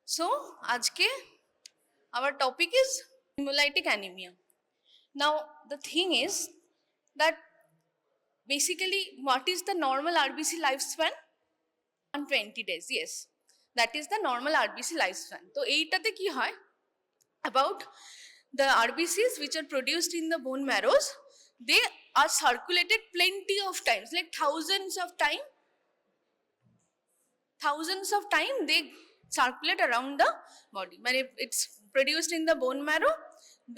So, ajke our topic is hemolytic anemia. Now, the thing is that basically, what is the normal RBC lifespan? 120 days. Yes, that is the normal RBC lifespan. So, এইটাতে কি হয়? About the RBCs which are produced in the bone marrows, they are circulated plenty of times, like thousands of time they circulate around the body. But if it's produced in the bone marrow,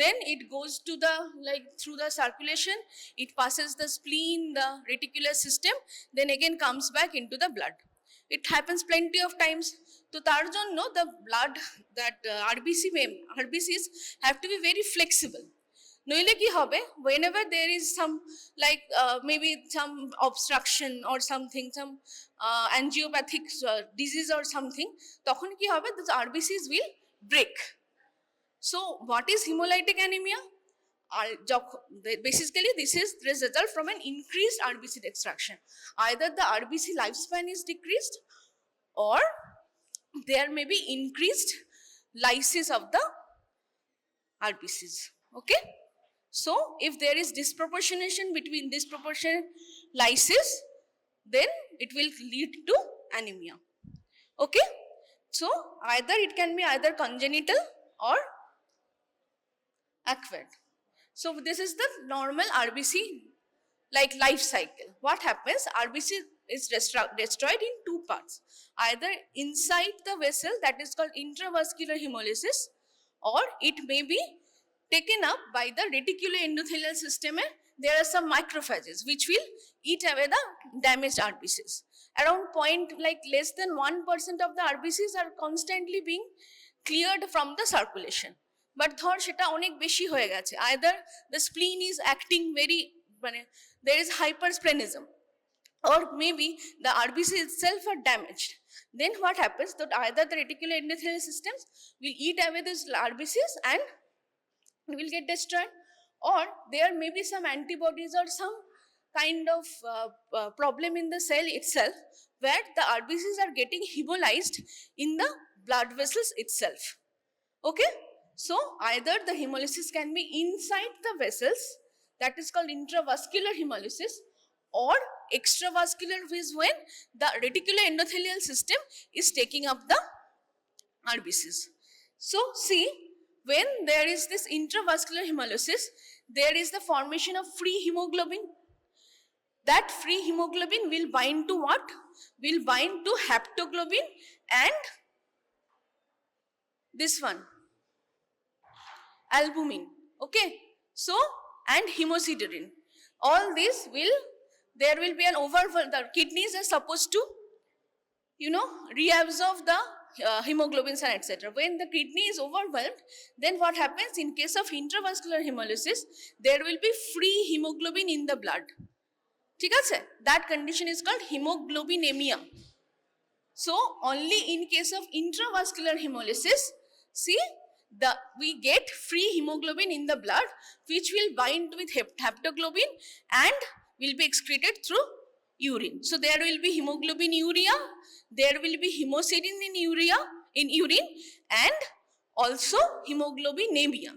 then it goes to the, like, through the circulation, it passes the spleen, the reticular system, then again comes back into the blood. It happens plenty of times. So তার জন্য the blood, that RBCs have to be very flexible. নইলে কি হবে, whenever there is some, like maybe some obstruction or something, some angiopathic disease or something, তখন কি হবে, the RBCs will break. So what is hemolytic anemia? Basically this is the result from an increased RBC extraction. Either the RBC lifespan is decreased or there may be increased lysis of the RBCs. Okay, so if there is disproportionation between disproportionate lysis, then it will lead to anemia. Okay, so either it can be either congenital or acquired. So this is the normal RBC like life cycle. What happens? RBC is destroyed in two parts. Either inside the vessel, that is called intravascular hemolysis, or it may be taken up by the reticuloendothelial system. There are some macrophages which will eat away the damaged RBCs. Around less than 1% of the RBCs are constantly being cleared from the circulation. But ধর সেটা অনেক বেশি হয়ে গেছে, either the spleen is acting very, there is hypersplenism, or maybe the RBC itself are damaged. Then what happens, that either the reticuloendothelial systems will eat away these RBCs and will get destroyed, or there may be some antibodies or some kind of problem in the cell itself where the RBCs are getting hemolyzed in the blood vessels itself. Okay, so either the hemolysis can be inside the vessels, that is called intravascular hemolysis, or extravascular is when the reticuloendothelial system is taking up the RBCs. So see, when there is this intravascular hemolysis, there is the formation of free hemoglobin. That free hemoglobin will bind to what? Will bind to haptoglobin and this one, albumin. Okay, so and hemosiderin. All these will, there will be an the kidneys are supposed to, reabsorb the hemoglobins and etc. When the kidney is overwhelmed, then what happens, in case of intravascular hemolysis, there will be free hemoglobin in the blood. ঠিক আছে, that condition is called hemoglobinemia. So only in case of intravascular hemolysis, see, we get free hemoglobin in the blood which will bind with haptoglobin and will be excreted through urine. So there will be hemoglobinuria, there will be hemosiderin in urine, and also hemoglobinemia.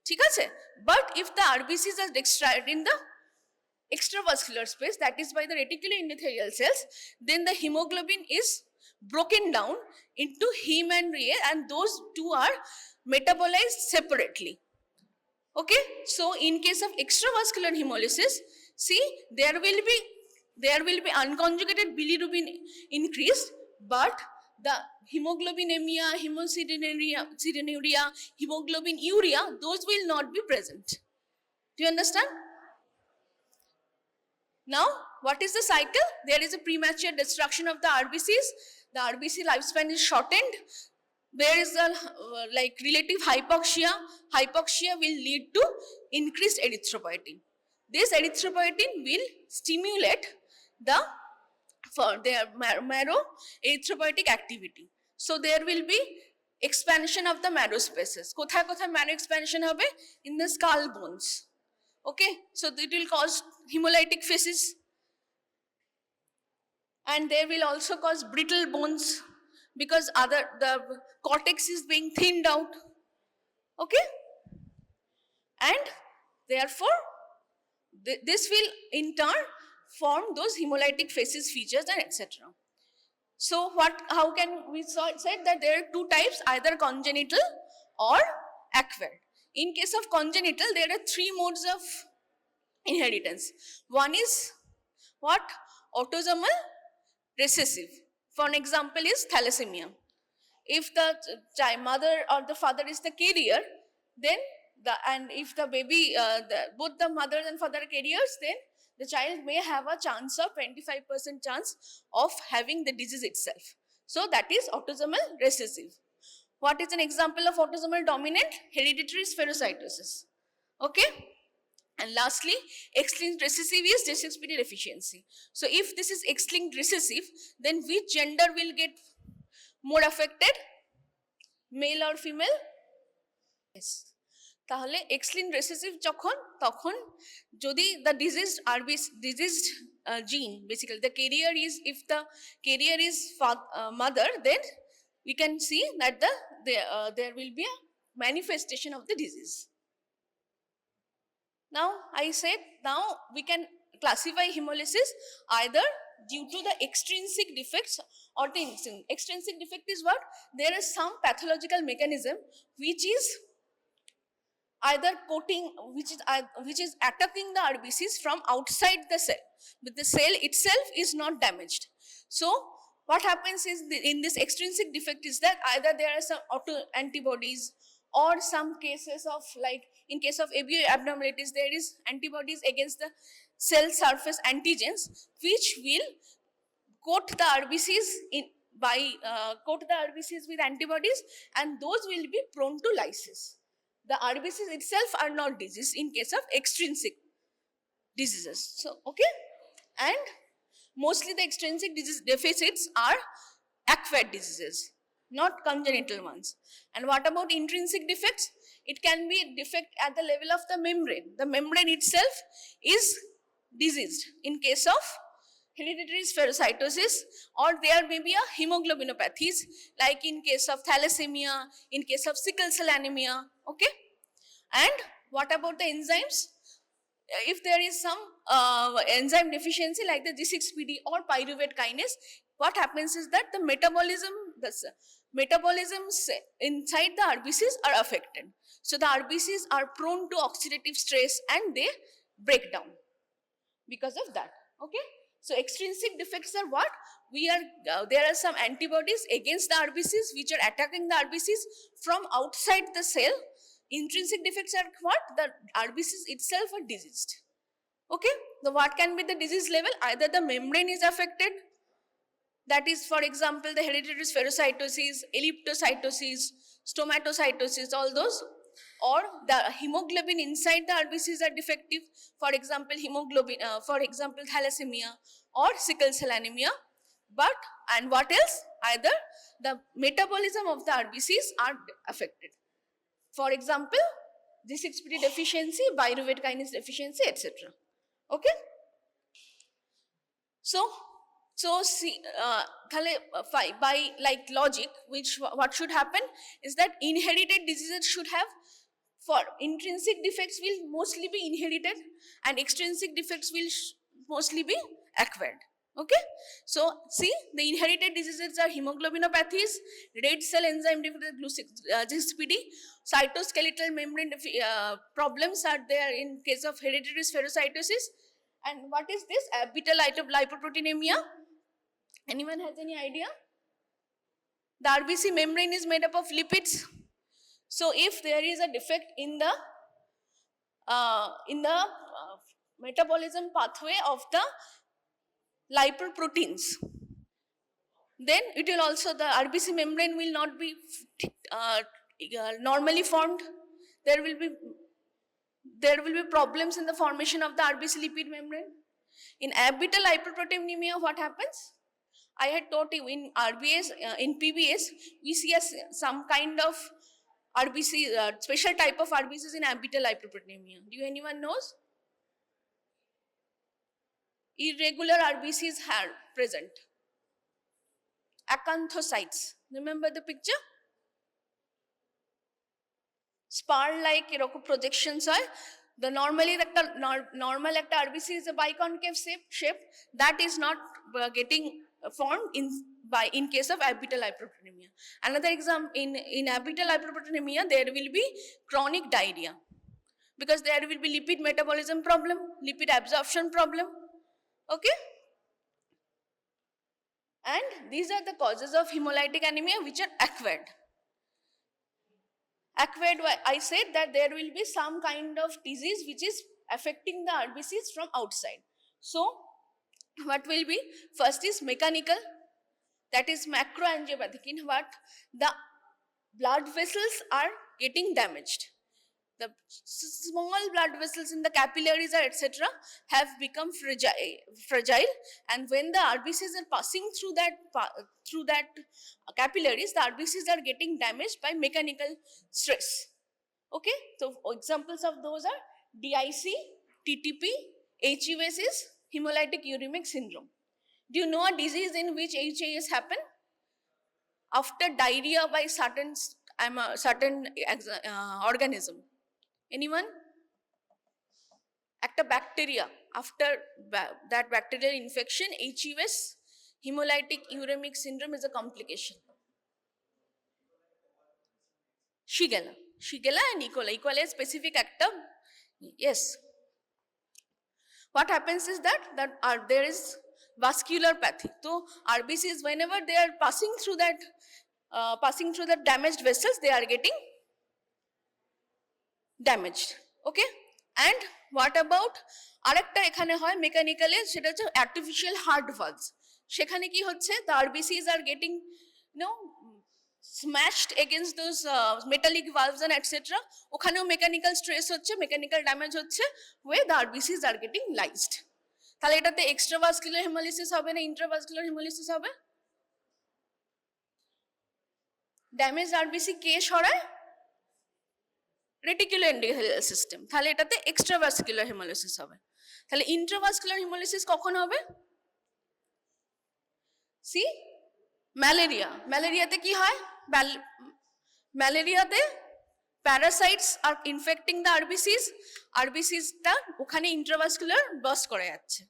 ঠিক আছে, but if the RBCs are extracted in the extravascular space, that is by the reticuloendothelial cells, then the hemoglobin is broken down into heme and Re, and those two are metabolized separately. Okay, so in case of extravascular hemolysis, see, there will be unconjugated bilirubin increased, but the hemoglobinemia, hemosideruria, hemoglobinuria, those will not be present. Do you understand? Now, what is the cycle? There is a premature destruction of the RBCs. The RBC lifespan is shortened. There is a relative hypoxia. Hypoxia will lead to increased erythropoietin. This erythropoietin will stimulate their marrow erythropoietic activity. So there will be expansion of the marrow spaces. কোথায় কোথায় marrow expansion হবে? In the skull bones. Okay, so it will cause hemolytic phases, and they will also cause brittle bones. because the cortex is being thinned out. Okay, and therefore this will in turn form those hemolytic facies, features, and etc. So how can we said that there are two types, either congenital or acquired. In case of congenital, there are three modes of inheritance. One is what? Autosomal recessive. For an example is thalassemia. If the mother or the father is the carrier, then and if the baby, both the mother and father are carriers, then the child may have a chance of 25% chance of having the disease itself. So that is autosomal recessive. What is an example of autosomal dominant? Hereditary spherocytosis. Okay. And lastly, X-linked recessive is D6PD deficiency. So if this is X-linked recessive, then which gender will get more affected? Male or female? Yes. তাহলে X-linked recessive যখন তখন যদি the diseased gene, basically the carrier is, if the carrier is mother, then we can see that there will be a manifestation of the disease. Now I said, now we can classify hemolysis either due to the extrinsic defects or the extrinsic defect is what? There is some pathological mechanism which is either coating, which is attacking the RBCs from outside the cell, but the cell itself is not damaged. So what happens is, in this extrinsic defect is that either there are some autoantibodies, or some cases of, like in case of ABO abnormalities, there is antibodies against the cell surface antigens, which will coat the RBCs coat the RBCs with antibodies, and those will be prone to lysis. The RBCs itself are not diseased in case of extrinsic diseases. So, okay, and mostly the extrinsic disease deficits are acquired diseases, not congenital ones. And what about intrinsic defects? It can be defect at the level of the membrane. The membrane itself is diseased in case of hereditary spherocytosis, or there may be a hemoglobinopathies, like in case of thalassemia, in case of sickle cell anemia. Okay, and what about the enzymes? If there is some enzyme deficiency like the G6PD or pyruvate kinase, what happens is that the metabolisms inside the RBCs are affected. So the RBCs are prone to oxidative stress and they break down because of that. Okay, so extrinsic defects are what? There are some antibodies against the RBCs which are attacking the RBCs from outside the cell. Intrinsic defects are what? The RBCs itself are diseased. Okay, so what can be the disease level? Either the membrane is affected, that is, for example, the hereditary spherocytosis, elliptocytosis, stomatocytosis, all those, or the hemoglobin inside the RBCs are defective, for example thalassemia or sickle cell anemia. But, and what else? Either the metabolism of the RBCs are affected, for example G6PD deficiency, pyruvate kinase deficiency, etc. Okay, so see, by like logic, what should happen is that inherited diseases should have, for intrinsic defects will mostly be inherited, and extrinsic defects will mostly be acquired. Okay, so see, the inherited diseases are hemoglobinopathies, red cell enzyme defect, G6PD, cytoskeletal membrane problems are there in case of hereditary spherocytosis. And what is this? Beta lipoproteinemia. Anyone has any idea? The RBC membrane is made up of lipids. So if there is a defect in the metabolism pathway of the lipoproteins, then it will also, the RBC membrane will not be normally formed. There will be problems in the formation of the RBC lipid membrane. In beta lipoproteinemia, what happens? I had taught you in RBS, in PBS, we see some kind of RBC, special type of RBCs in beta lipoproteinemia. Do anyone knows? Irregular RBCs are present, acanthocytes. Remember the picture? Spar like এরকম projections হয়. The normal একটা RBC is a biconcave shape that is not getting formed in case of apital hyperproteinemia. Another example, in apital hyperproteinemia there will be chronic diarrhea because there will be lipid metabolism problem, lipid absorption problem. Okay, and these are the causes of hemolytic anemia which are acquired. Acquired, I said that there will be some kind of disease which is affecting the RBCs from outside. So what will be? First is mechanical, that is macroangiopathic, in what the blood vessels are getting damaged. The small blood vessels in the capillaries or etc. have become fragile, and when the RBCs are passing through that capillaries, the RBCs are getting damaged by mechanical stress. Okay, so examples of those are DIC, TTP, HUS is hemolytic uremic syndrome. Do you know a disease in which HAS happen? After diarrhea by certain organism. Anyone? একটা bacteria, after that bacterial infection, HUS, hemolytic uremic syndrome, is a complication. Shigella and E. coli. E. coli is specific actor. Yes. What happens is that there is vascular pathy. So RBCs, whenever they are passing through that damaged vessels, they are getting damaged. Okay, and what about arekta ekhane hoy mechanically, seta hoche artificial heart valves. Shekhane ki hochhe, the RBCs are getting smashed against those metallic valves and etc. Okhaneo mechanical stress hochhe, mechanical damage hochhe, where the RBCs are getting lysed. তাহলে এটাতে extravascular hemolysis হবে না intravascular hemolysis হবে? Damaged RBC কে সরায়? Reticular endothelial system. তাহলে এটাতে extravascular haemolysis হবে। তাহলে ইন্ট্রাভাস্কুলার হেমোলাইসিস কখন হবে? সি ম্যালেরিয়াতে কি হয়? ম্যালেরিয়াতে প্যারাসাইটস আর ইনফেক্টিং দ্য আরবিসিসটা ওখানে ইন্ট্রাভাস্কুলার বার্স্ট করে যাচ্ছে,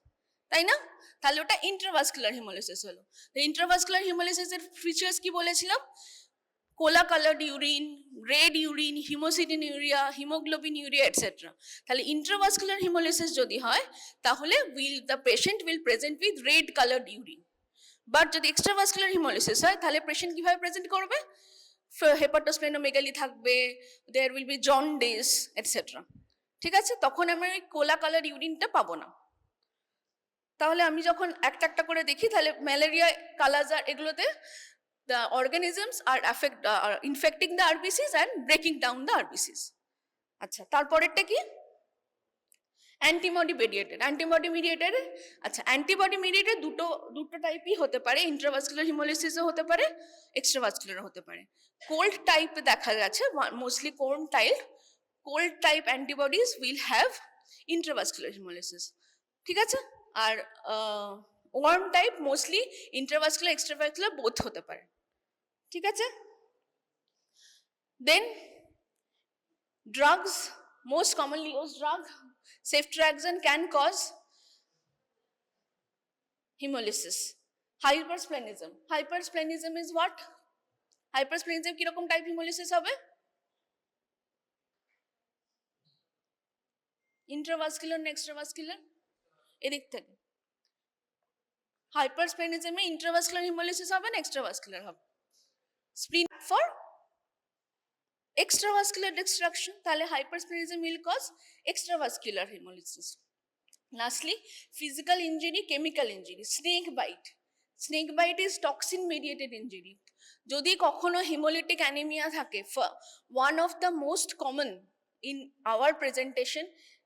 তাই না? তাহলে ওটা ইন্ট্রাভাস্কুলার হেমোলাইসিস হলো। ইন্ট্রাভাস্কুলার হেমোলাইসিসের ফিচার্স কি বলেছিলাম? Cola coloured urine, red urine, haemosiderinuria, haemoglobinuria et cetera. তাহলে ইন্ট্রাভাস্কুলার হিমোলাইসিস যদি হয় তাহলে the patient will present with red coloured urine. But যদি এক্সট্রাভাস্কুলার হিমোলাইসিস হয় তাহলে পেশেন্ট কিভাবে প্রেজেন্ট করবে? হেপাটোস্প্লেনোমেগালি থাকবে, there will be jaundice et cetera. ঠিক আছে, তখন আমরা ওই কোলা কালার ইউরিনটা পাবো না। তাহলে আমি যখন একটা একটা করে দেখি, তাহলে ম্যালেরিয়া, কালাজার, এগুলোতে the organisms are infecting the RBCs and breaking down the RBCs. আচ্ছা, তারপরেরটা কি? Antibody mediated. আচ্ছা, অ্যান্টিবডি মিডিয়েটেড দুটো টাইপই হতে পারে, ইন্ট্রাভাস্কুলার হিমোলাইসিসও হতে পারে, এক্সট্রাভাস্কুলারও হতে পারে। কোল্ড টাইপ দেখা গেছে, mostly cold type antibodies will have intravascular haemolysis. ঠিক আছে, আর warm type mostly intravascular extravascular both হতে পারে। ঠিক আছে, then drugs, most commonly used drug, ceftriaxone can cause hemolysis. Hypersplenism is what? Hypersplenism কিরকম টাইপ hemolysis হবে? ইন্ট্রাভাস্কুলার না এক্সট্রাভাস্কুলার? এদিক থেকে হাইপারস্প্লেনিজমে ইন্ট্রাভাস্কুলার হিমোলাইসিস হবে না এক্সট্রাভাস্কুলার হবে? স্প্লিন ফর extravascular destruction, তাহলে hypersplenism will cause extravascular hemolysis. Lastly, physical injury, chemical injury, snake bite is toxin mediated injury. যদি কখনো hemolytic anemia থাকে, one of the most common in our presentation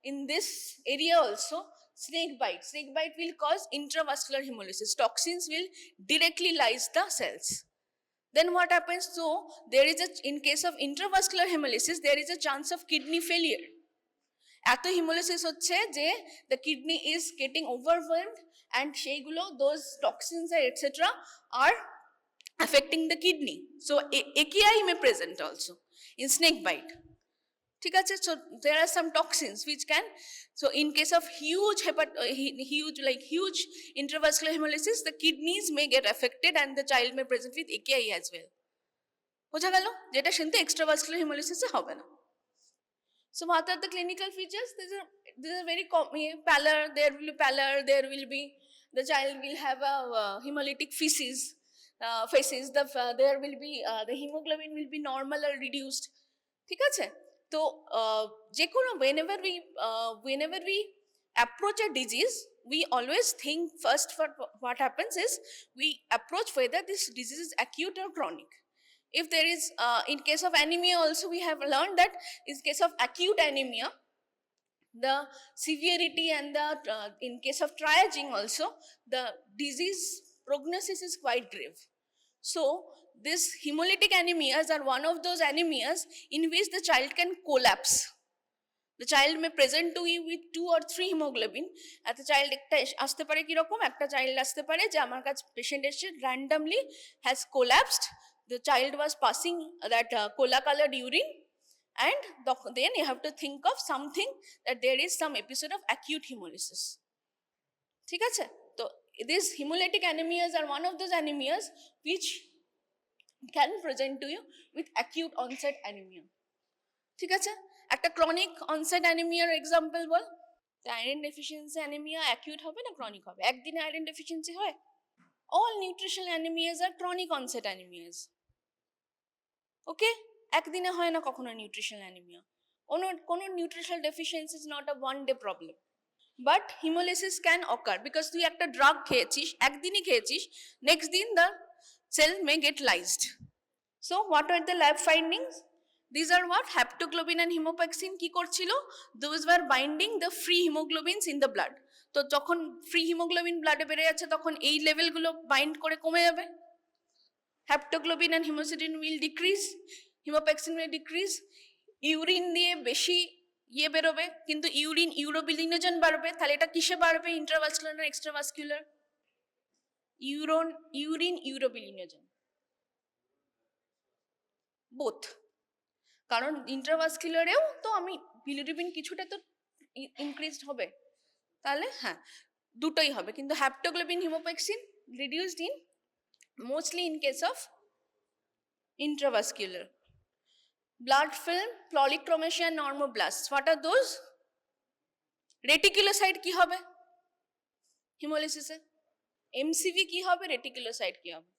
in this area also, snake bite will cause intravascular hemolysis. Toxins will directly lyse the cells. Then what happens? So there is in case of intravascular hemolysis, there is a chance of kidney failure. এত hemolysis হচ্ছে যে the kidney is getting overwhelmed and সেইগুলো, those toxins etc. are affecting the kidney. So AKI may present also in snake bite. ঠিক আছে, so there are some toxins which can, so in case of huge intravascular hemolysis, the kidneys may get affected and the child may present with AKI as well. বোঝা গেল, যেটা কিন্তু extravascular hemolysis এ হবে না. So what are the clinical features? These are very pallor, there will be pallor, there will be, the child will have a hemolytic feces, there will be the hemoglobin will be normal or reduced. ঠিক আছে, তো যে কোনো whenever we approach a disease, we always think first, for what happens is we approach whether this disease is acute or chronic. If there is, in case of anemia also, we have learned that in case of acute anemia, the severity and the, in case of triaging also, the disease prognosis is quite grave. So these hemolytic anemias are one of those anemias in which the child can collapse. The child may present to you with 2 or 3 hemoglobin. At the child একটা আসতে পারে কি রকম, একটা child আসতে পারে যে আমার কাছে patient এসে randomly has collapsed. The child was passing that cola colored urine, and then you have to think of something that there is some episode of acute hemolysis. ঠিক আছে, তো these hemolytic anemias are one of those anemias which can present to you with acute onset anemia. ঠিক আছে, একটা chronic onset anemia example বল, iron deficiency anemia acute হবে না chronic হবে? একদিনে iron deficiency হয়? All nutritional anemias are chronic onset anemias. ওকে, একদিনে হয় না কখনো নিউট্রিশনাল অ্যানিমিয়া. কোনো nutritional deficiency is not a one day problem, but haemolysis can occur because তুই একটা ড্রাগ খেয়েছিস, একদিনই খেয়েছিস, নেক্সট দিন the cell may get lysed. So what are the lab findings? These are what, haptoglobin and haemopexin কি করছিল? Those were binding the free haemoglobins in the blood. তো যখন ফ্রি হিমোগ্লোবিন ব্লাডে বেড়ে যাচ্ছে তখন এই লেভেলগুলো বাইন্ড করে কমে যাবে. Haptoglobin and haemosiderin will decrease, haemopexin will decrease. Urine দিয়ে বেশি বেরোবে, কিন্তু ইউরোবিলিনোজেন বাড়বে. তাহলে এটা কিসে বাড়বে? ইন্ট্রাভাস্কুলার না এক্সট্রাভাস্কুলার? Urine urobilinogen both. কারণ ইন্ট্রাভাস্কুলারেও তো আমি বিলিরুবিন কিছুটা তো ইনক্রিজড হবে, তাহলে হ্যাঁ দুটোই হবে. কিন্তু haptoglobin haemopexin reduced in mostly in case of intravascular. Blood film, polychromasia, normoblasts. What are those? Reticulocyte কি হবে হিমোলিসিসে? এমসিভি কি হবে? রেটিকুলোসাইট কি হবে?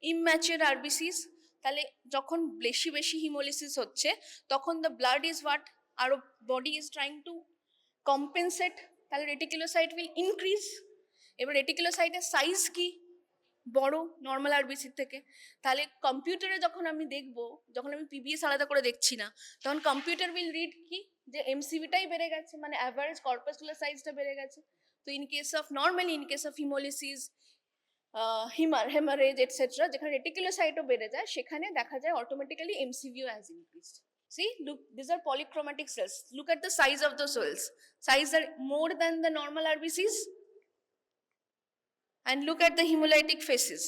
Immature RBCs. তাহলে যখন বেশি বেশি হিমোলিসিস হচ্ছে তখন দ্য ব্লাড ইজ হোয়াট, আরো body is trying to compensate, তাহলে রেটিকুলোসাইট উইল ইনক্রিজ. এবার রেটিকুলোসাইটের সাইজ কি? বড় নর্মাল আরবিসির থেকে. তাহলে কম্পিউটারে যখন আমি দেখবো, যখন আমি পিবিএস আলাদা করে দেখছি না, তখন কম্পিউটার উইল রিড কি, যে এমসিভিটাই বেড়ে গেছে, মানে অ্যাভারেজ কর্পাসকুলার সাইজটা বেড়ে গেছে. তো in case of normally, in case of haemolysis, haemorrhage et cetera, যেখানে রেটিকুলোসাইটও বেড়ে যায়, সেখানে দেখা যায় অটোমেটিক্যালি এমসিভিও has increased. See, look, these are polychromatic cells. Look at the size of the cells. Size are more than the normal RBCs. And look at the hemolytic faces.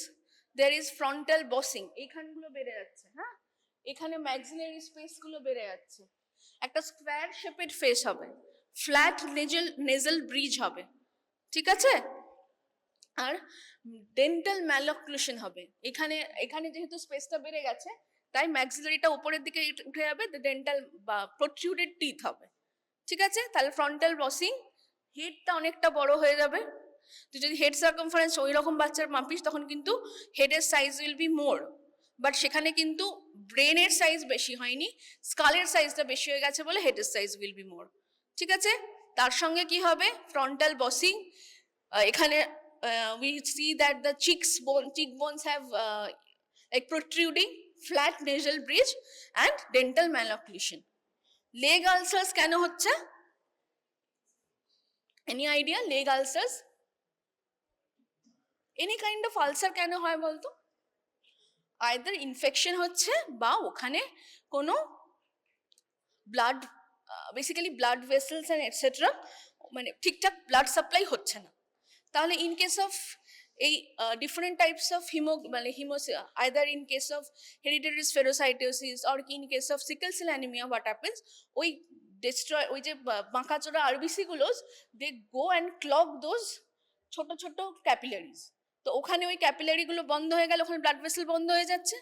There is frontal bossing. এইখানগুলো বেড়ে যাচ্ছে, হ্যাঁ, এখানে maxillary space গুলো বেড়ে যাচ্ছে. একটা square shaped face হবে, flat nasal bridge হবে, ঠিক আছে, আর ডেন্টাল ম্যালঅক্লুশন হবে. এখানে যেহেতু স্পেসটা বেড়ে গেছে, তাই ম্যাক্সিলারিটা উপরের দিকে উঠে যাবে, ডেন্টাল বা প্রোট্রুডেড টিথ হবে, ঠিক আছে. তাহলে ফ্রন্টাল বসিং, হেডটা অনেকটা বড় হয়ে যাবে. তুই যদি হেড সার্কামফারেন্স ওই রকম বাচ্চার মাপিস, তখন কিন্তু হেডের size will be more, but সেখানে কিন্তু ব্রেনের সাইজ বেশি হয়নি, স্কালের সাইজটা বেশি হয়ে গেছে বলে হেডের সাইজ উইল বি মোর, ঠিক আছে. তার সঙ্গে কি হবে? ফ্রন্টাল বসিং. এখানে we see that the cheekbones have like protruding, flat nasal bridge and dental malocclusion. Leg ulcers কেন হচ্ছে? Any idea? Leg ulcers? Any kind of ulcer কেন হয় বলতো? Either infection হচ্ছে বা ওখানে কোনো blood, basically blood vessels and etc, মানে ঠিকঠাক blood supply হচ্ছে না. তাহলে ইন কেস অফ এই different types of either in case of hereditary spherocytosis or in case of sickle cell anaemia what happens, ওই ডিস্ট্রয় ওই যে বাঁকাচোরা আরবিসি গুলোস they go and clog those ছোট ছোট ক্যাপিলারিজ। তো ওখানে ওই ক্যাপিলারি গুলো বন্ধ হয়ে গেল, ওখানে ব্লাড ভেসেল বন্ধ হয়ে যাচ্ছে,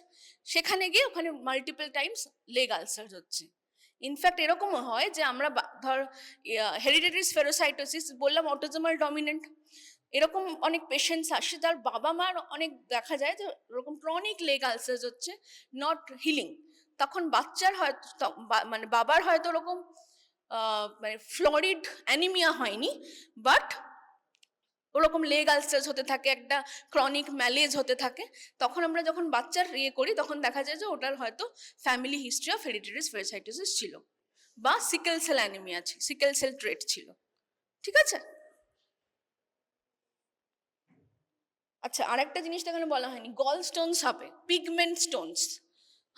সেখানে গিয়ে ওখানে মাল্টিপল টাইমস লেগ আলসার হচ্ছে। ইনফ্যাক্ট এরকমও হয় যে আমরা ধর হেরিডিটারি স্পেরোসাইটোসিস বললাম অটোজোমাল ডমিনেন্ট, এরকম অনেক পেশেন্টস আসে যার বাবা মার অনেক দেখা যায় যে ওরকম ক্রনিক লেগ আলসার হচ্ছে, নট হিলিং। তখন বাচ্চার হয়তো মানে বাবার হয়তো ওরকম মানে ফ্লোরিড অ্যানিমিয়া হয়নি, বাট ওরকম লেগ আলসার হতে থাকে, একটা ক্রনিক ম্যালেজ হতে থাকে। তখন আমরা যখন বাচ্চার করি তখন দেখা যায় যে ওটার হয়তো family history of hereditary spherocytosis ছিল বা সিকেল সেল অ্যানিমিয়া ছিল, সিকেল সেল ট্রেট ছিল। ঠিক আছে। আচ্ছা, আরেকটা জিনিসটা এখানে বলা হয়নি, গল স্টোনস হবে, pigment stones.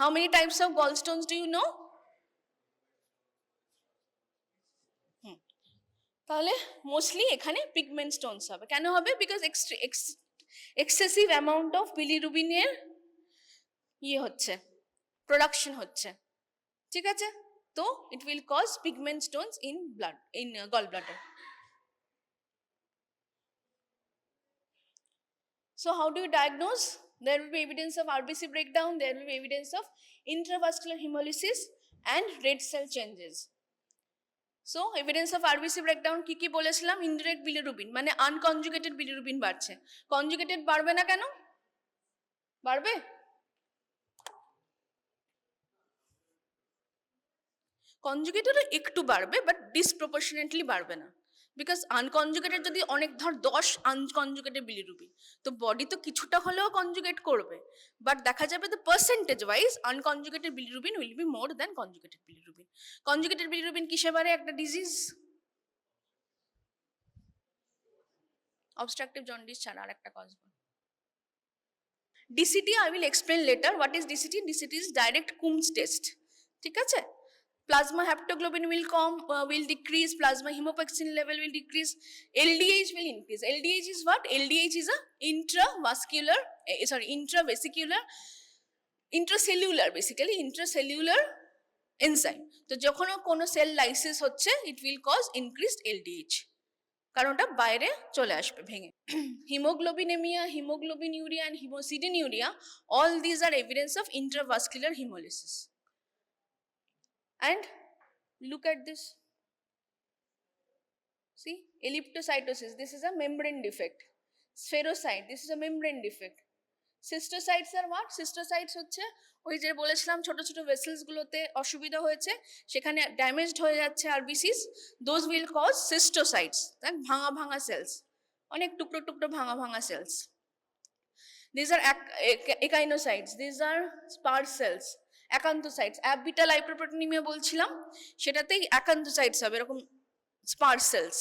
How many types of gallstones do you know? তাহলে মোস্টলি এখানে পিগমেন্ট স্টোনস হবে। কেন হবে? বিকজ এক্সেসিভ অ্যামাউন্ট অফ বিলিরুবিনের হচ্ছে, প্রোডাকশন হচ্ছে। ঠিক আছে, তো it will cause pigment stones in blood, in gall bladder. So how do you diagnose? There will be evidence of RBC breakdown, there will be evidence of intravascular hemolysis and red cell changes. So evidence of RBC breakdown কি কি বলেছিলাম? Indirect bilirubin মানে unconjugated bilirubin বাড়ছে। Conjugated বাড়বে না কেন? বাড়বে? Conjugated একটু বাড়বে, বাট ডিসপ্রপোর্শনেটলি বাড়বে না। বিকজ আনকনজুগেটেড যদি অনেক ধর 10 আনকনজুগেটেড বিলিরুবিন, তো বডি তো কিছুটা হলেও কনজুগেট করবে, বাট দেখা যাবে the percentage wise unconjugated bilirubin will be more than conjugated bilirubin. Conjugated bilirubin কিসে বাড়ে? একটা ডিজিজ, অবস্ট্রাকটিভ জন্ডিস ছাড়া আর একটা cause. DCT I will explain later. What is DCT? DCT is direct Coombs test. ঠিক আছে? Plasma haptoglobin will decrease, plasma hemopexin level will decrease, LDH will increase. LDH is what? LDH is a intracellular basically intracellular enzyme. তো যখন কোনো sell lysis হচ্ছে, it will cause increased LDH, কারণ ওটা বাইরে চলে আসবে ভেঙে। হিমোগ্লোবিনেমিয়া, হিমোগ্লোবিনিউরিয়া and hemosidenuria, all these are evidence of intravascular hemolysis. And look at this. See, elliptocytosis, this is a membrane defect. Spherocyte, this is a membrane defect. Cystocytes are what? Cystocytes হচ্ছে ওই যে বলেছিলাম ছোট ছোট ভেসেলস গুলোতে অসুবিধা হয়েছে, সেখানে ড্যামেজড হয়ে যাচ্ছে RBCs, those will cause schistocytes, ভাঙা ভাঙা সেলস, অনেক টুকরো টুকরো ভাঙা ভাঙা cells. These are echinocytes, these are sparse cells, acanthocytes. অ্যাবিটাল হাইপারপ্রোটিনেমিয়া বলছিলাম, সেটাতেই acanthocytes হবে, এরকম sparse cells.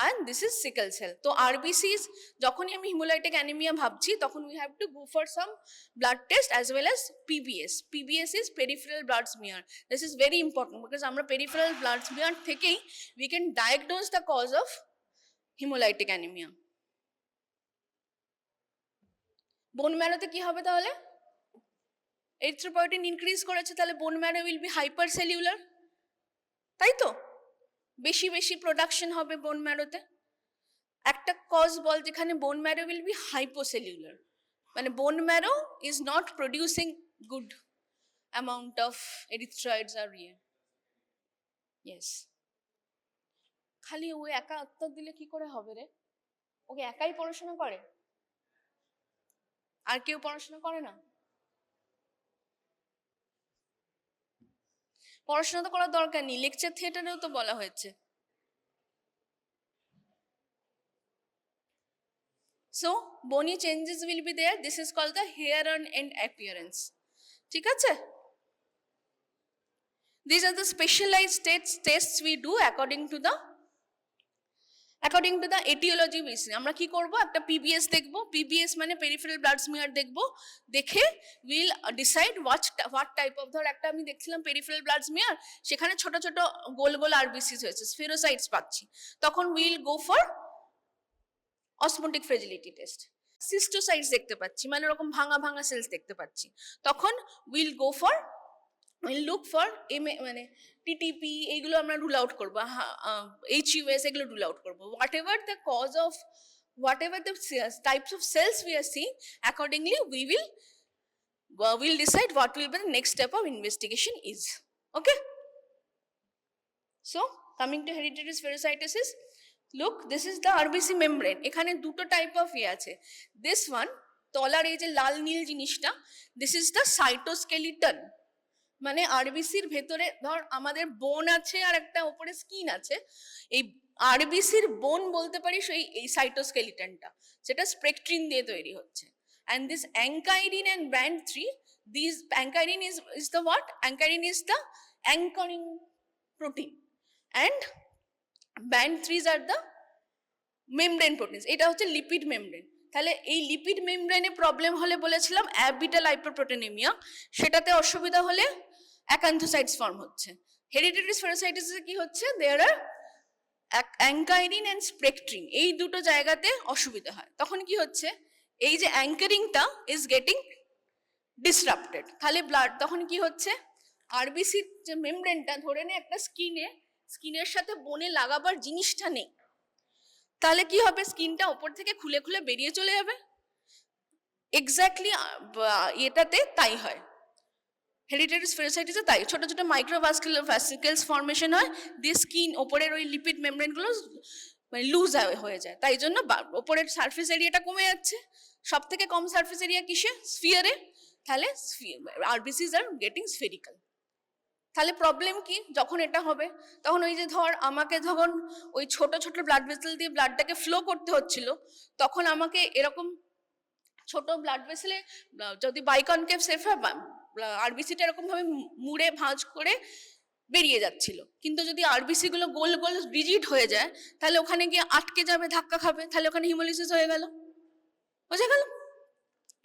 And this is sickle cell. তো RBCs যখনই আমি hemolytic anemia ভাবছি, তখন we have to go for some blood test as well as PBS. PBS is peripheral blood smear. This is very important because আমরা peripheral blood smear থেকেই we can diagnose the cause of hemolytic anemia. বোন ম্যারোতে কি হবে তাহলে? Erythropoietin increase করেছে, তাহলে bone marrow will be hyper cellular, তাই তো? বেশি বেশি প্রোডাকশন হবে বোন ম্যারোতে। একটা কজ বল যেখানে bone marrow will be hypocellular, মানে bone marrow is not producing good amount of erythroids আর ইয়েস। খালি ও একা উত্তর দিলে কি করে হবে রে? ওকে একাই পড়াশোনা করে, আর কেউ পড়াশোনা করে না? পড়াশোনা তো করার দরকার নেই, লেকচার থিয়েটারেও তো বলা হয়েছে। So bony changes will be there. This is called the hair on end appearance. ঠিক আছে? These are the specialized tests we do according to the etiology basis. আমরা কি করব? একটা PBS দেখব, PBS মানে peripheral blood smear দেখব, দেখে we'll decide what type of, ধর একটা আমি দেখছিলাম peripheral blood smear, সেখানে ছোট ছোট গোল গোল RBCs হয়েছে, spherocytes পাচ্ছি, তখন we'll go for osmotic fragility test. সিস্টোসাইটস দেখতে পাচ্ছি, মানে ওরকম ভাঙা ভাঙা সেলস দেখতে পাচ্ছি, তখন উইল লুক ফর মানে টিটিপি, এইগুলো আমরা রুল আউট করবো, HUS এগুলো রুল আউট করবো। Whatever the cause of, whatever the types of cells we are seeing, accordingly we will decide what will be the next step of investigation is. Okay, so coming to hereditary spherocytosis, look, this is the RBC membrane. এখানে দুটো type of আছে, this one তলার এই যে লাল নীল জিনিসটা, this is the cytoskeleton, মানে আরবিসির ভেতরে ধর আমাদের বোন আছে আর একটা উপরে স্কিন আছে, এই আরবিসির বোন বলতে পারি এই সাইটোস্কেলিটনটা, যেটা স্পেকট্রিন দিয়ে তৈরি হচ্ছে। And this ankyrin and band 3, these ankyrin is the what? Ankyrin is the anchoring protein and band 3s are the membrane proteins. এটা হচ্ছে লিপিড মেমব্রেন। তাহলে এই লিপিড মেমব্রেনে প্রবলেম হলে বলেছিলাম অ্যাবিটাল হাইপারপ্রোটেনেমিয়া, সেটাতে অসুবিধা হলে অ্যাকান্থোসাইটস ফর্ম হচ্ছে। হেরিডিটারি স্পেরোসাইটিসে কি হচ্ছে, দেয়ার আর অ্যাঙ্কাইরিন অ্যান্ড স্পেকট্রিন, এই দুটো জায়গাতে অসুবিধা হয়। তখন কি হচ্ছে, এই যে অ্যাঙ্কারিংটা ইজ গেটিং ডিসরাপ্টেড, তাহলে ব্লাড তখন কি হচ্ছে, আরবিসির যে মেমব্রেনটা ধরে নে একটা স্কিনের সাথে বোনে লাগাবার জিনিসটা নেই, তাহলে কি হবে, স্কিনটা ওপর থেকে খুলে খুলে বেরিয়ে চলে যাবে। এক্স্যাক্টলি এটাতে তাই হয়, হেরিডিটারি স্পেরোসাইটিসে তাই ছোট ছোট মাইক্রোভাস্কুলার ভ্যাসিকলস ফর্মেশন হয়, দিয়ে স্কিন ওপরের ওই লিপিড মেমব্রেনগুলো মানে লুজ হয়ে যায়, তাই জন্য ওপরের সারফেস এরিয়াটা কমে যাচ্ছে। সব থেকে কম সারফেস এরিয়া কিসে, স্ফিয়ারে, তাহলে আরবিসিস আর গেটিং স্ফেরিক্যাল। তাহলে প্রবলেম কি, যখন এটা হবে তখন ওই যে ধর আমাকে যখন ওই ছোট ছোট ব্লাড ভেসেল দিয়ে ব্লাডটাকে ফ্লো করতে হচ্ছিল, তখন আমাকে এরকম ছোট ব্লাড ভেসেলে যদি বাইকনকেভ সেফ হয়, আরবিসিটা এরকম ভাবে মুড়ে ভাঁজ করে বেরিয়ে যাচ্ছিল, কিন্তু যদি আরবিসি গুলো গোল গোল রিজিড হয়ে যায়, তাহলে ওখানে গিয়ে আটকে যাবে, ধাক্কা খাবে, তাহলে ওখানে হিমোলিসিস হয়ে গেল, বোঝা গেল।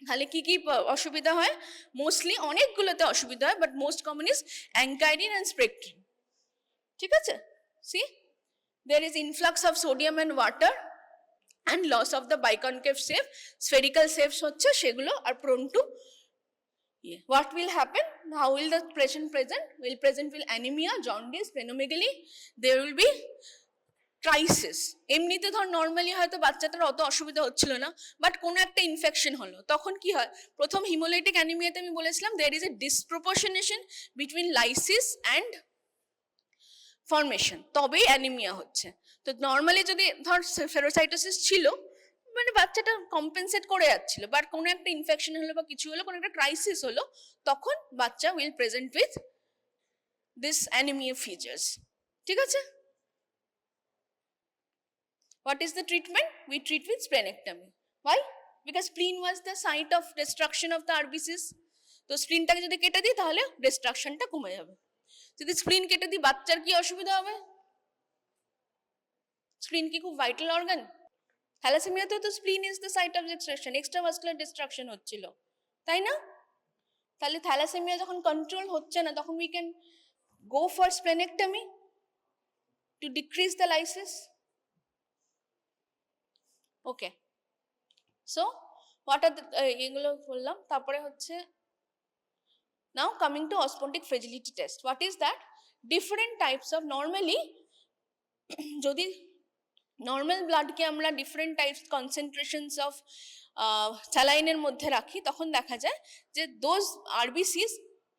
তাহলে কি কি অসুবিধা হয়, মোস্টলি অনেকগুলোতে অসুবিধা হয়, but most common is ankyrin and spectrin. ঠিক আছে, see there is influx of sodium and water and loss of the biconcave shape, spherical shapes হচ্ছে সেগুলো are prone to what will happen, how will the patient present will anemia, jaundice, splenomegaly, there will be crisis. এমনিতে ধর normally হয়তো বাচ্চাটার অত অসুবিধা হচ্ছিল না, বাট কোনো একটা ইনফেকশন হলো, তখন কি হয়, প্রথম হিমোলাইটিক অ্যানিমিয়াতে আমি বলেছিলাম there is a disproportionation between lysis and formation, তবেই অ্যানিমিয়া হচ্ছে। তো নর্মালি যদি ধর ফেরোসাইটোসিস ছিল, মানে বাচ্চাটা কম্পেনসেট করে যাচ্ছিল, বাট কোনো একটা ইনফেকশন হলো বা কিছু হলো, কোনো একটা ক্রাইসিস হলো, তখন বাচ্চা will present with this anaemia features. ঠিক আছে, what is the treatment? We treat with splenectomy. Why? Because spleen was the site of destruction of the RBCs. তো স্প্লিনটাকে যদি কেটে দিই তাহলে ডিস্ট্রাকশনটা কমে যাবে। যদি স্প্লিন কেটে দিই বাচ্চার কি অসুবিধা হবে? স্প্লিন কি খুব ভাইটাল অর্গান? থ্যালাসেমিয়াতেও তো spleen is the site of destruction, extravascular destruction হচ্ছিল, তাই না? তাহলে থ্যালাসেমিয়া যখন কন্ট্রোল হচ্ছে না, তখন we can go for splenectomy to decrease the lysis. Okay, so what are এগুলো বললাম। তারপরে হচ্ছে now coming to osmotic fragility test. What is that? Different types of, normally যদি নর্মাল ব্লাডকে আমরা ডিফারেন্ট টাইপস কনসেন্ট্রেশনস অফ স্যালাইনের মধ্যে রাখি, তখন দেখা যায় যে those RBCs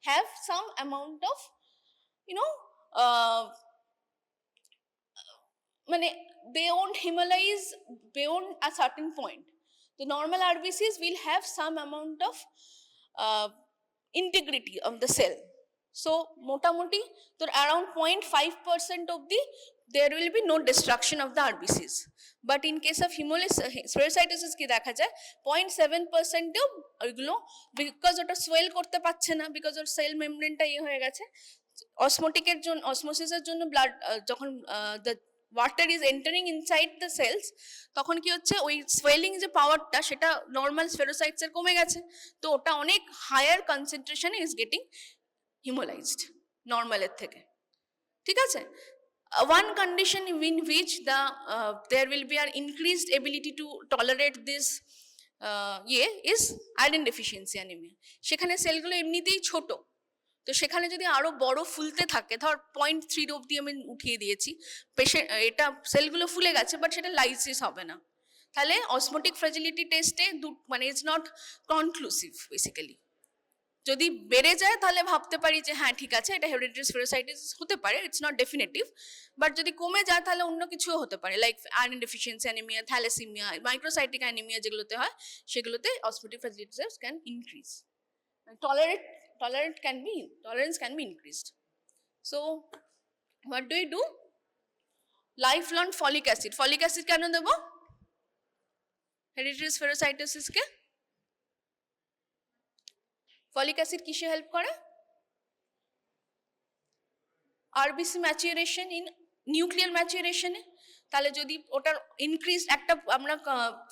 have some amount of মানে they won't hemolyze beyond a certain point. The normal RBCs will have some amount of integrity of the cell. So motamoti to around 0.5% of the there will be no destruction of the RBCs. But in case of spherocytosis কি দেখা যায় 0.7% এও ওইগুলো because ওটা সোয়েল করতে পারছে না, because or sell মেমব্রেনটা ইয়ে হয়ে গেছে, অসমোটিকের জন্য অসমোসিসের জন্য ব্লাড যখন the water is entering inside the cells, তখন কি হচ্ছে ওই সোয়েলিং যে পাওয়ারটা সেটা নর্মাল স্পেরোসাইটস এর কমে গেছে, তো ওটা অনেক হায়ার কনসেন্ট্রেশনে ইজ গেটিং হিমোলাইজড নর্মালের থেকে। ঠিক আছে, one condition in which there will be an increased ability to tolerate this is iron deficiency anemia. সেখানে সেলগুলো এমনিতেই ছোট, তো সেখানে যদি আরো বড় ফুলতে থাকে, ধর 0.3 অব্দি আমি উঠিয়ে দিয়েছি, পেশেন্ট এটা সেলগুলো ফুলে গেছে বাট সেটা লাইসিস হবে না, তাহলে অসমোটিক ফ্র্যাজিলিটি টেস্টে মানে ইটস নট কনক্লুসিভ বেসিক্যালি। যদি বেড়ে যায় তাহলে ভাবতে পারি যে হ্যাঁ ঠিক আছে, এটা হেরিডিটারি স্পেরোসাইটিস হতে পারে, ইটস নট ডেফিনেটিভ। বাট যদি কমে যায় তাহলে অন্য কিছুও হতে পারে, like iron deficiency anaemia, thalassaemia, microcytic anaemia যেগুলোতে হয়, সেগুলোতে osmotic fragility can increase, tolerance can be increased. So what do? Lifelong folic acid কেন দেব হেরিডিটারি স্পেরোসাইটোসিস কে? ফলিক অ্যাসিড কিসে হেল্প করে? আরবিসি ম্যাচুরেশন, ইন নিউক্লিয়ার ম্যাচুরেশনে। তাহলে যদি ওটার ইনক্রিজ, একটা আমরা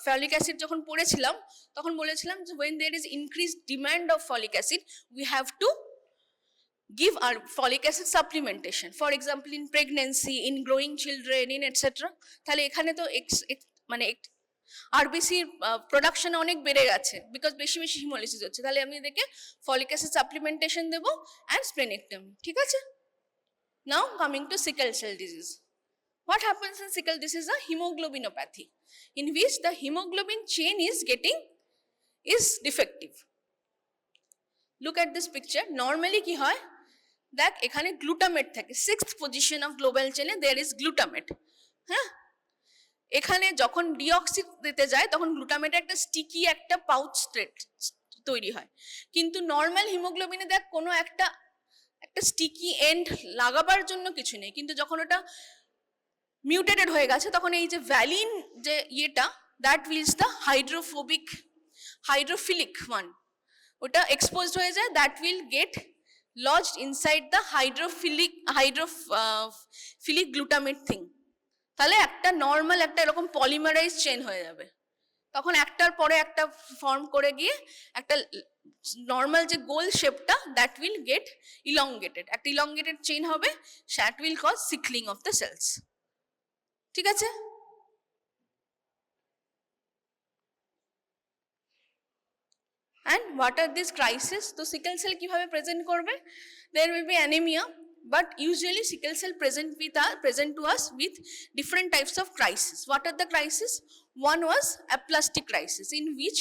ফলিক অ্যাসিড যখন পড়েছিলাম তখন বলেছিলাম যে when there is increased demand of folic acid we have to give our folic acid supplementation, for example in pregnancy, in growing children, in etc. তাহলে এখানে তো মানে আরবিসি প্রোডাকশন অনেক বেড়ে গেছে বিকজ বেশি বেশি হিমোলিসিস হচ্ছে, তাহলে আমি এদেরকে ফলিক অ্যাসিড সাপ্লিমেন্টেশন দেবো অ্যান্ড স্প্লেনেক্টমি। ঠিক আছে? নাও coming two sickle cell disease. What happens in sickle? This is a hemoglobinopathy in which the hemoglobin chain is defective. Look at this picture. Normally কি হয়, দেখ এখানে গ্লুটামেট থাকে, 6th position of global chain there is glutamate. হ্যাঁ, এখানে যখন deoxy দিতে যায় তখন গ্লুটামেটের একটা স্টিকি একটা পাউচ তৈরি হয়, কিন্তু নর্মাল হিমোগ্লোবিনে দেখ কোনো একটা স্টিকি এন্ড লাগাবার জন্য কিছু নেই, কিন্তু যখন ওটা মিউটেটেড হয়ে গেছে তখন এই যে ভ্যালিন যে ইয়েটা, that is the hydrophilic one, ওটা এক্সপোজড হয়ে যায়, that will get lodged inside the hydrophilic glutamate thing. তাহলে একটা নর্মাল একটা এরকম পলিমারাইজ চেন হয়ে যাবে, তখন একটার পরে একটা ফর্ম করে গিয়ে একটা নর্মাল যে গোল শেপটা দ্যাট উইল গেট ইলংগেটেড, একটা ইলংগেটেড চেন হবে, that will cause sickling of the cells. ঠিক আছে? And what are these crises? তো sickle cell কিভাবে প্রেজেন্ট করবে? There will be anemia, but usually sickle cell present to us with different types of crises. What are the crises? One was aplastic crisis, in which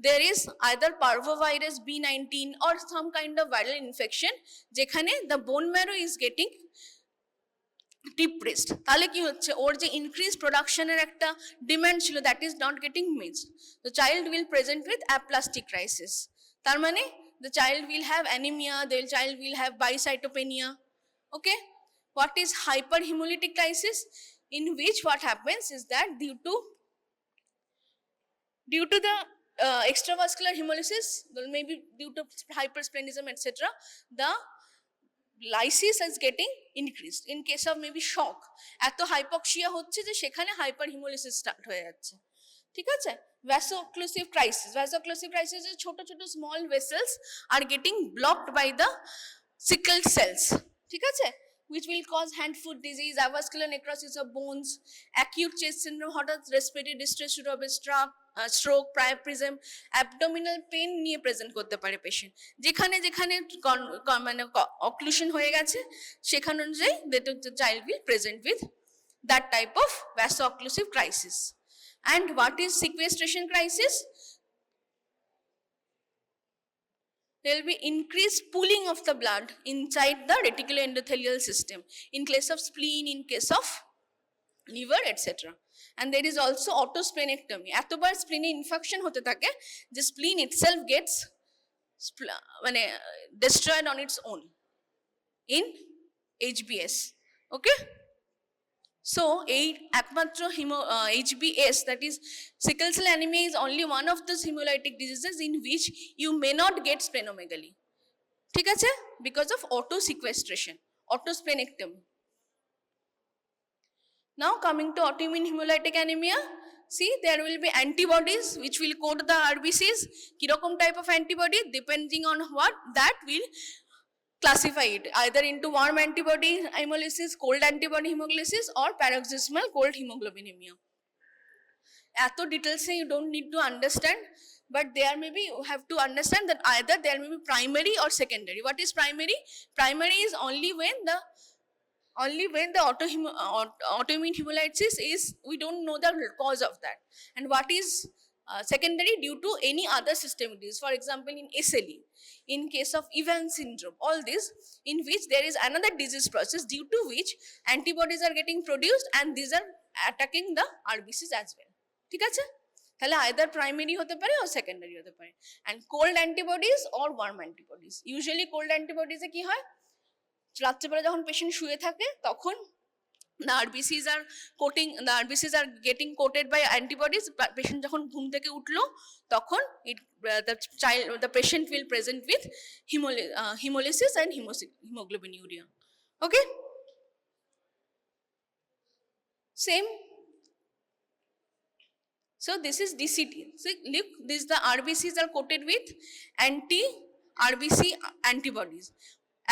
there is either parvovirus B19 or some kind of viral infection যেখানে the bone marrow is getting depressed. তাহলে কি হচ্ছে, ওর যে increase প্রোডাকশনের একটা demand ছিল that is not getting met, the child will present with aplastic crisis. তার মানে the child will have anaemia, the child will have bicytopenia. Okay, what is hyperhemolytic crisis? In which what happens is that due to the extravascular hemolysis, maybe due to hypersplenism etc., the lysis is getting increased. In case of maybe shock, এত hypoxia হচ্ছে যে সেখানে hyper haemolysis start হয়ে যাচ্ছে। ঠিক আছে? vaso-occlusive crisis is ছোট ছোট small vessels are getting blocked by the sickle cells. ঠিক আছে? which will cause hand foot disease, avascular necrosis of bones, acute chest syndrome, হঠাৎ respiratory distress শুরু হবে, stroke, priapism, abdominal pain নিয়ে present করতে পারে পেশেন্ট। যেখানে যেখানে মানে অক্লুশন হয়ে গেছে সেখানে অনুযায়ী the child will present with that type of vaso-occlusive crisis. And what is sequestration crisis? There will be increased pooling of the blood inside the reticuloendothelial system in case of spleen, in case of liver etc. And there is also autosplenectomy. এতবার স্প্লিনে infection হতে থাকে যে স্প্লিন itself gets মানে destroyed on its own in HBS. Okay, so এই একমাত্র HBS, that is sickle cell anemia, is only one of those hemolytic diseases in which you may not get splenomegaly. ঠিক আছে? because of autosequestration, autosplenectomy. Now coming to autoimmune hemolytic anemia, see there will be antibodies which will coat the RBCs. কিরকম type of antibody? Depending on what, that will classify it either into warm antibody hemolysis, cold antibody hemolysis, or paroxysmal cold hemoglobinemia. এত ডিটেলসে you don't need to understand, but there may be, you have to understand that either there may be primary or secondary. What is primary? Primary is only when the autoimmune hemolysis is, we don't know the cause of that. And what is secondary? Due to any other systemic disease, for example in SLE, in case of Evans syndrome, all this, in which there is another disease process due to which antibodies are getting produced and these are attacking the RBCs as well. ঠিক আছে, তাহলে either primary হতে পারে or secondary হতে পারে। and cold antibodies or warm antibodies, usually cold antibodies এ কি হয়, রাত্রেবেলা যখন পেশেন্ট শুয়ে থাকে তখন the RBCs are getting coated by antibodies. Patient যখন ঘুম থেকে উঠলো তখন the patient will present with hemolysis and hemoglobinuria. Okay, same. So this is DCT. So look, the RBCs are coated with anti-RBC antibodies.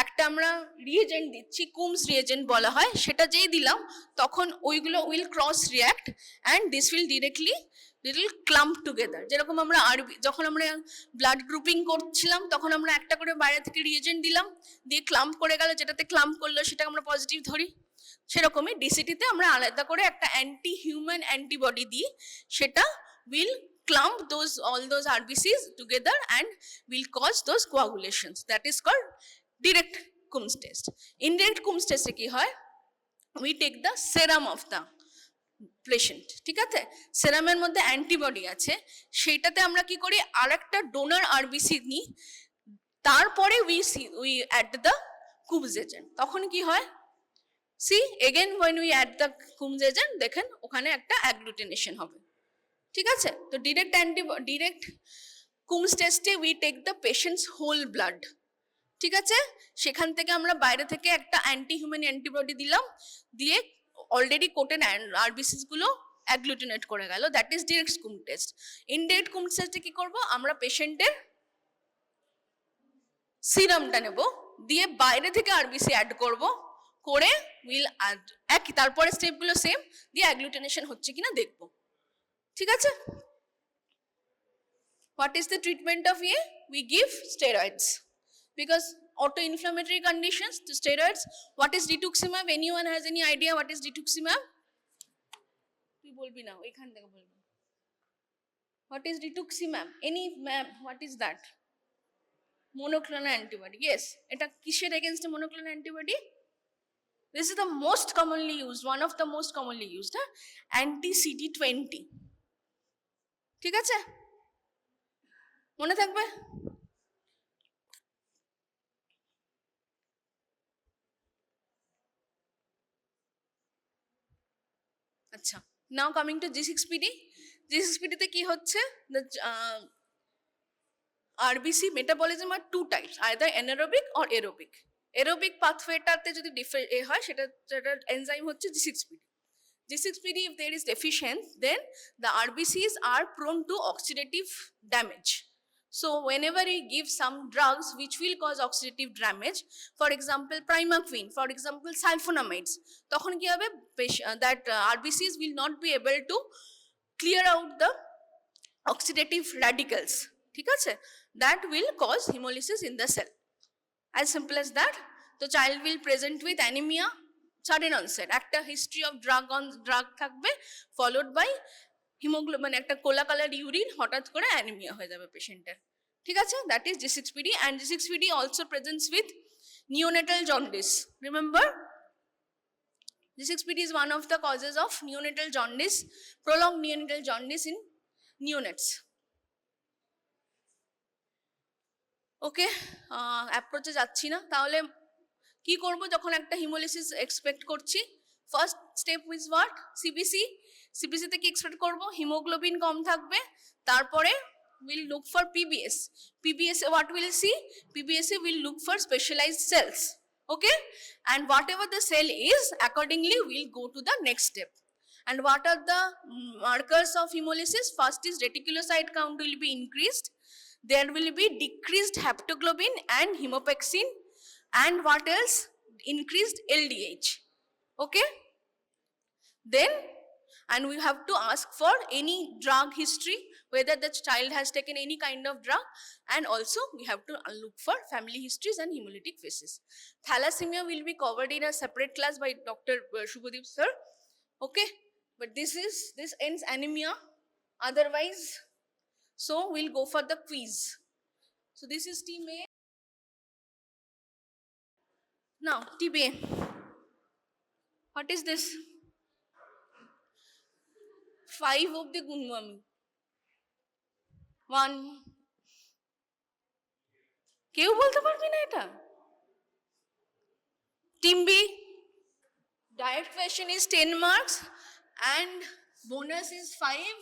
একটা আমরা reagent দিচ্ছি, Coombs reagent বলা হয়, সেটা যেই দিলাম তখন ওইগুলো will cross react and this will directly little clamp together. যেরকম আমরা যখন আমরা ব্লাড গ্রুপিং করছিলাম তখন আমরা একটা করে বাইরে থেকে রিয়েজেন্ট দিলাম, দিয়ে ক্লাম্প করে গেল, যেটাতে ক্লাম্প করলো সেটা আমরা পজিটিভ ধরি, সেরকমই ডিসিটিতে আমরা আলাদা করে একটা অ্যান্টি হিউম্যান অ্যান্টিবডি দিই, সেটা will clump all those RBCs together and will cause those coagulations. That is called direct Coombs test. Indirect Coombs test কি হয়, we take the serum of the patient, ঠিক আছে, সেরামের মধ্যে অ্যান্টিবডি আছে, সেটাতে আমরা কি করি আরেকটা ডোনার আরবিসি নিই, তারপরে we add the Coombs agent। তখন কি হয়, see again when we add the Coombs agent, দেখেন ওখানে একটা agglutination হবে, ঠিক আছে। তো ডিরেক্ট Coombs টেস্টে we take the patient's whole blood, ঠিক আছে, সেখান থেকে আমরা বাইরে থেকে একটা অ্যান্টি হিউম্যান অ্যান্টিবডি দিলাম, দিয়ে অলরেডি কোটেড আরবিসিস গুলো অ্যাগ্লুটিনেট করে গেল, that is direct Coombs test. Indirect Coombs টেস্টে কি করব, আমরা পেশেন্টের সিরামটা নেব, দিয়ে বাইরে থেকে আরবিসি অ্যাড করব, করে উইল অ্যাড একই, তারপরে স্টেপগুলো সেম, দিয়ে অ্যাগ্লুটিনেশন হচ্ছে কিনা দেখব, ঠিক আছে। What is the treatment of A? We give steroids. Because auto-inflammatory conditions to steroids. What is rituximab? Anyone has any idea what is rituximab? তুই বলবি না, ওইখান থেকে বলবি। What is rituximab? Any map, what is that? Monoclonal antibody. Yes, এটা কিসের against monoclonal antibody? This is the most commonly used, one of the most commonly used, anti-CD20. ঠিক আছে, মনে থাকবে। আচ্ছা, নাও কামিং টু G6PD। G6PD তে কি হচ্ছে, RBC metabolism are two types, either anaerobic or aerobic. Aerobic পাথওয়েটাতে যদি হয় সেটা এনজাইম হচ্ছে G6PD। G6PD, if there is deficiency, then the RBCs are prone to oxidative damage. So whenever we give some drugs which will cause oxidative damage, for example primaquine, for example sulfonamides, তখন কি হবে, that RBCs will not be able to clear out the oxidative radicals, ঠিক আছে, that will cause hemolysis in the cell, as simple as that. So child will present with anemia, sudden onset, একটা history of drug থাকবে, followed by haemoglobin, একটা কোলা colour urine, হঠাৎ করে anaemia হয়ে যাবে পেশেন্টের, ঠিক আছে, that is G6PD। and G6PD also presents with neonatal jaundice. Remember, G6PD is one of the causes of neonatal jaundice, prolonged neonatal jaundice in neonates. Okay, অ্যাপ্রোচে যাচ্ছি না, তাহলে কি করব যখন একটা হিমোলিসিস এক্সপেক্ট করছি, first step is what, CBC. সিবিসিতে কি এক্সপেক্ট করব, হিমোগ্লোবিন কম থাকবে, তারপরে we'll look for PBS. PBS, what we'll see, PBS will look for specialized cells, okay, and whatever the cell is, accordingly we'll go to the next step. And what are the markers of hemolysis? First is reticulocyte count will be increased, there will be decreased haptoglobin and hemopexin, and what else, increased LDH, okay. Then And we have to ask for any drug history, whether the child has taken any kind of drug, and also we have to look for family histories and hemolytic phases. Thalassemia will be covered in a separate class by Dr. Shubhadeep sir. Okay, but this ends anemia. Otherwise, so we'll go for the quiz. So this is team A. Now team A. What is this? 5 of the গুনবো আমি 1 কেউ বলতে পারবি না এটা team B direct question is 10 marks and bonus is 5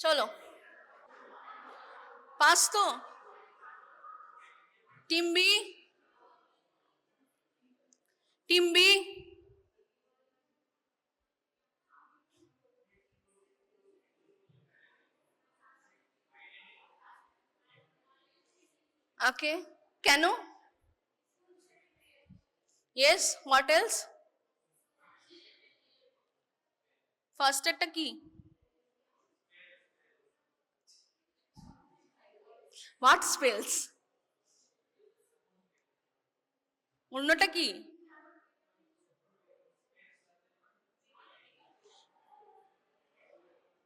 চলো pass তো team B okay কেন yes what else first একটা কি what spells অন্যটা কি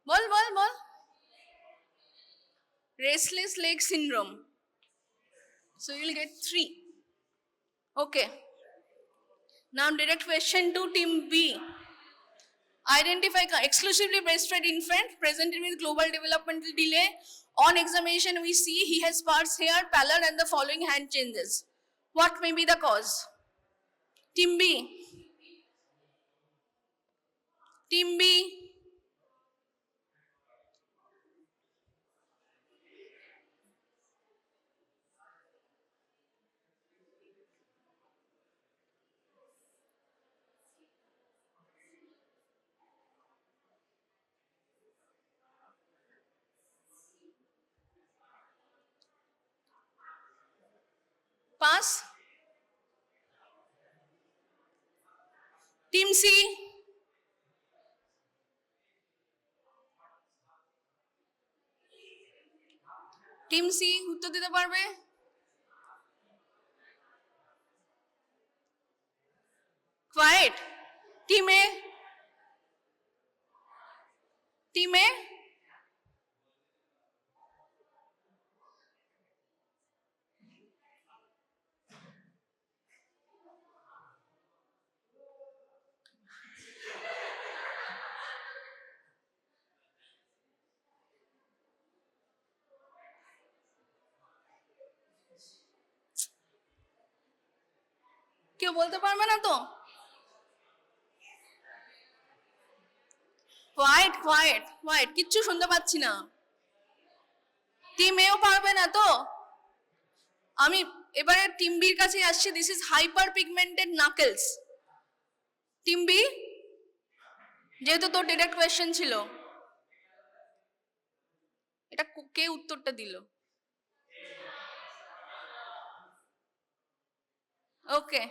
বল বল বল restless leg syndrome so you'll get 3 okay now direct question to team B identify exclusively breastfed infant presented with global developmental delay on examination we see he has sparse hair pallor and the following hand changes what may be the cause team B pass team C team C উত্তর দিতে পারবে quiet team A কেউ বলতে পারবে না তো quite quite quite কিচ্ছু শুনতে পাচ্ছি না টিম এও পারবে না তো আমি এবারে টিম বির কাছে আসছি this is hyper pigmented knuckles team B যেহেতু তোর ডিরেক্ট কোয়েশ্চেন ছিল এটা কে উত্তরটা দিল ওকে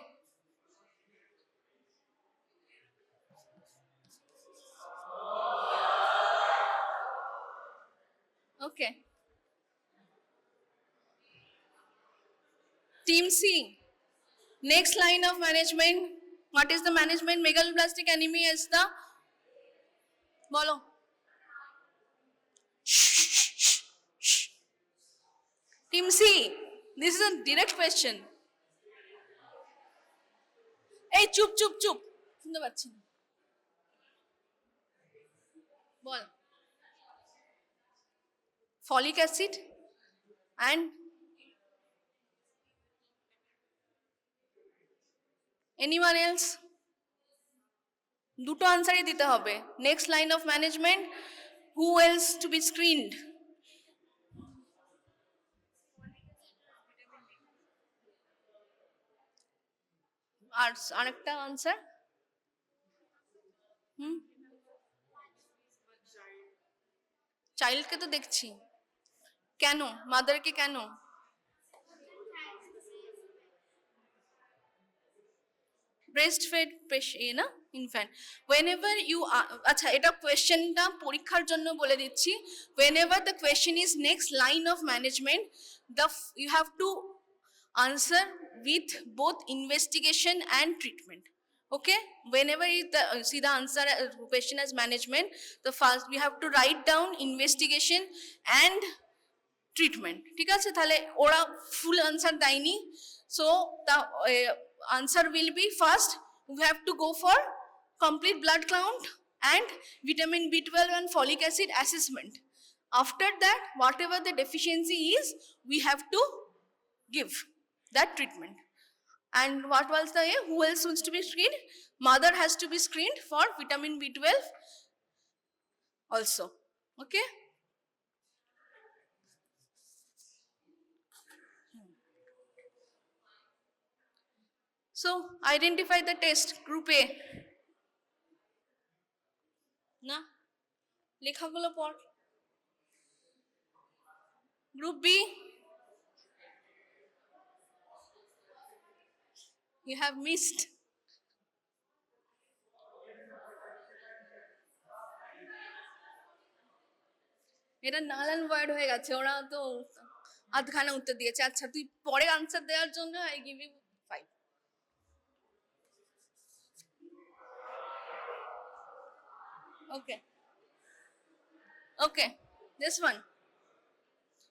Okay. Team C. Next line of management. What is the management? Megaloblastic anemia is the. Bolo. Team C. This is a direct question. Hey, chup chup chup. শুনতে পাচ্ছি না বল folic acid and anyone else দুটো আনসারই দিতে হবে next line of management who else to be screened আর আরেকটা answer চাইল্ডকে তো দেখছি কেন মাদারকে কেন ব্রেস্টফেড না ইনফ্যান্ট whenever you আচ্ছা এটা কোয়েশ্চেনটা পরীক্ষার জন্য বলে দিচ্ছি whenever the question is next line of management you have to answer with both investigation and treatment. Okay, whenever you see the answer question as management, the first we have to write down investigation and treatment ঠিক আছে তাহলে ওরা ফুল answer দেয়নি so the answer will be first we have to go for complete blood count and vitamin B12 and folic acid assessment. After that, whatever the deficiency is, we have to give that treatment. And what was the who else wants to be screened? Mother has to be screened for vitamin B12 also. Okay. So identify the test group A. না লেখাগুলো পড় group B you have missed এটা null and word হয়ে গেছে ওরা তো আধখানা উত্তর দিয়েছে আচ্ছা তুই পরে আনসার দেওয়ার জন্য I give you 5 okay okay this one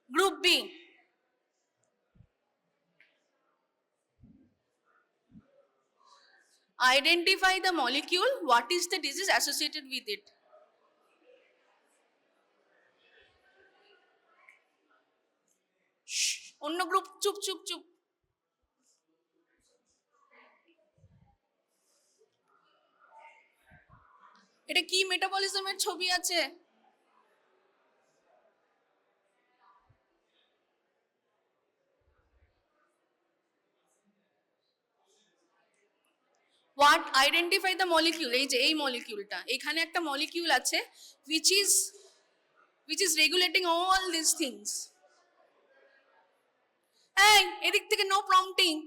group B identify the molecule what is the disease associated with it অন্য গ্রুপ চুপ চুপ চুপ এটা কি মেটাবলিজমের ছবি আছে what identify the molecule এই যে এই মলিকিউলটা এখানে একটা মলিকিউল আছে which is regulating all these things এই এদিক থেকে no prompting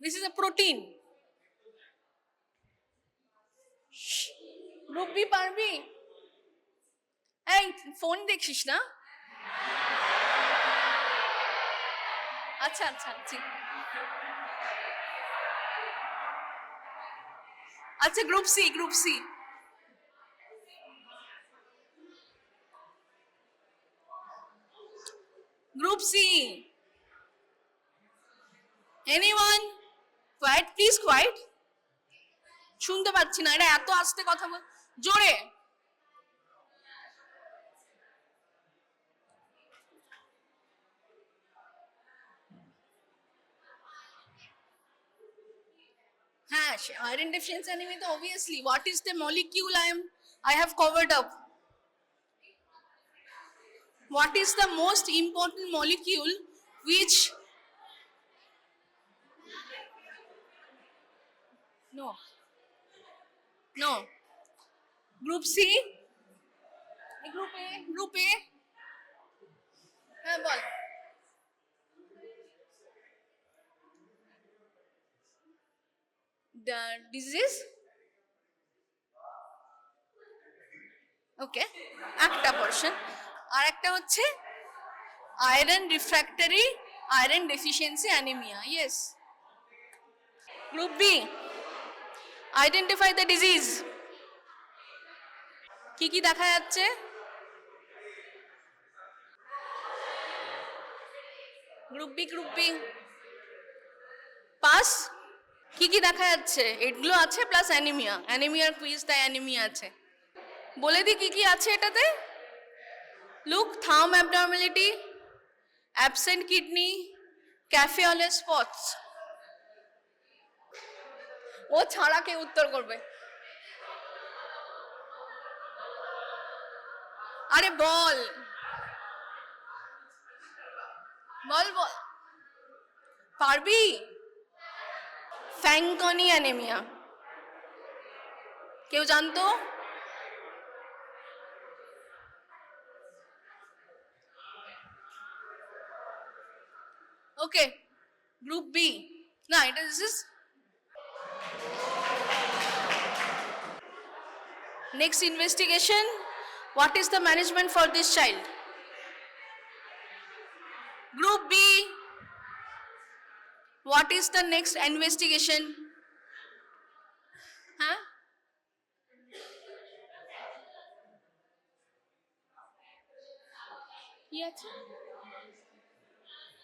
this is a protein group B পারবি এই ফোন দেখছিস না আচ্ছা আচ্ছা আচ্ছা group C group C group C anyone quiet please quiet শুনতে পাচ্ছি না এটা এত আস্তে কথা বল জোরে হ্যাঁ iron deficiency anemia তো obviously what is the molecule I have covered up what is the most important molecule which no group C group A হ্যাঁ বল the disease okay একটা portion আর একটা হচ্ছে iron refractory iron deficiency anemia yes group B identify the disease কি কি দেখা যাচ্ছে group B pass কি কি দেখা যাচ্ছে এগুলো আছে প্লাস অ্যানিমিয়ার কুইজ তাই অ্যানিমিয়া আছে বলে দি কি কি আছে এটাতে look thumb abnormality absent kidney cafe au lait spots ও ছাড়া কে উত্তর করবে আরে বল বল বল পারবি ফ্যাঙ্কনি অ্যানিমিয়া কেউ জানতো Okay. Group B. Now it is next investigation. What is the management for this child? Group B. What is the next investigation? Huh? Yes.